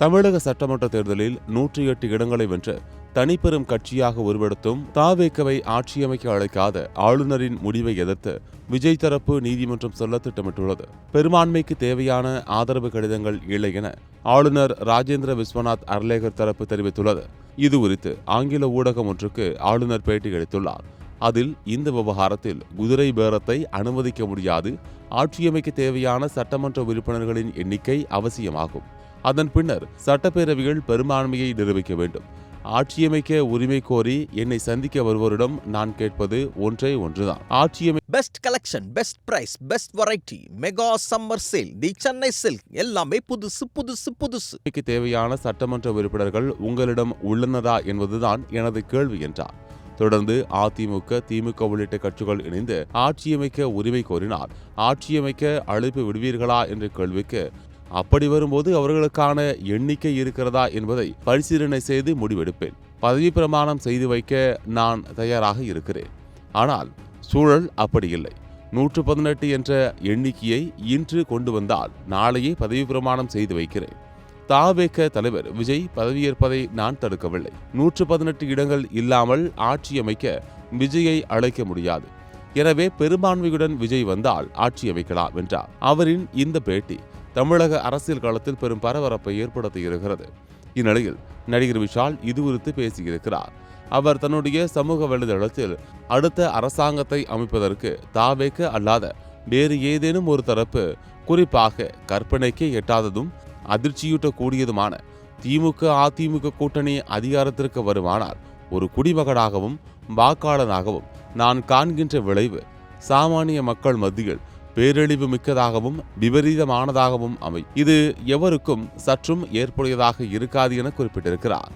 தமிழக சட்டமன்ற தேர்தலில் 108 இடங்களை வென்று தனிப்பெரும் கட்சியாக உருவெடுத்தும் தாவேகவை ஆட்சியமைக்க அழைக்காத ஆளுநரின் முடிவை எதிர்த்து விஜய் தரப்பு நீதிமன்றம் செல்ல திட்டமிட்டுள்ளது. பெரும்பான்மைக்கு தேவையான ஆதரவு கடிதங்கள் இல்லை என ஆளுநர் ராஜேந்திர விஸ்வநாத் அர்லேகர் தரப்பு தெரிவித்துள்ளது. இதுகுறித்து ஆங்கில ஊடகம் ஒன்றுக்கு ஆளுநர் பேட்டியளித்துள்ளார். அதில் இந்த விவகாரத்தில் குதிரை பேரத்தை அனுமதிக்க முடியாது, ஆட்சியமைக்க தேவையான சட்டமன்ற உறுப்பினர்களின் எண்ணிக்கை அவசியமாகும். அதன் பின்னர் சட்டப்பேரவைகள் பெரும்பான்மையை நிரூபிக்க வேண்டும். ஆட்சியமைக்க உரிமை கோரி என்னை சந்திக்க வருவோரிடம் நான் கேட்பது ஒன்றே ஒன்றுதான். Best collection, best price, best variety, mega summer sale, the Chennai silk, எல்லாமே புதுசு புதுசு புதுசு. தேவையான சட்டமன்ற உறுப்பினர்கள் உங்களிடம் உள்ளனரா என்பதுதான் எனது கேள்வி என்றார். தொடர்ந்து அதிமுக, திமுக உள்ளிட்ட கட்சிகள் இணைந்து ஆட்சியமைக்க உரிமை கோரினார். ஆட்சியமைக்க அழைப்பு விடுவீர்களா என்ற கேள்விக்கு, அப்படி வரும்போது அவர்களுக்கான எண்ணிக்கை இருக்கிறதா என்பதை பரிசீலனை செய்து முடிவெடுப்பேன். பதவி பிரமாணம் செய்து வைக்க நான் தயாராக இருக்கிறேன். ஆனால் சூழல் அப்படி இல்லை. 118 என்ற எண்ணிக்கையை இன்று கொண்டு வந்தால் நாளையே பதவி பிரமாணம் செய்து வைக்கிறேன். தாவேக தலைவர் விஜய் பதவியேற்பதை நான் தடுக்கவில்லை. 118 இடங்கள் இல்லாமல் ஆட்சியமைக்க விஜயை அழைக்க முடியாது. எனவே பெரும்பான்மையுடன் விஜய் வந்தால் ஆட்சியமைக்கலாம் என்றார். அவரின் இந்த பேட்டி தமிழக அரசியல் களத்தில் பெரும் பரபரப்பை ஏற்படுத்தியிருக்கிறது. இந்நிலையில் நடிகர் விஷால் இது குறித்து பேசியிருக்கிறார். அவர் தன்னுடைய சமூக வலைதளத்தில் அடுத்த அரசாங்கத்தை அமைப்பதற்கு தாவேக அல்லாத வேறு ஏதேனும் ஒரு தரப்பு, குறிப்பாக கற்பனைக்கே எட்டாததும் அதிர்ச்சியூட்டக்கூடியதுமான திமுக அதிமுக கூட்டணி அதிகாரத்திற்கு வருமானால் ஒரு குடிமகனாகவும் வாக்காளனாகவும் நான் காண்கின்ற விளைவு சாமானிய மக்கள் மத்தியில் பேரழிவு மிக்கதாகவும் விபரீதமானதாகவும் அமை. இது எவருக்கும் சற்றும் ஏற்புடையதாக இருக்காது என குறிப்பிட்டிருக்கிறார்.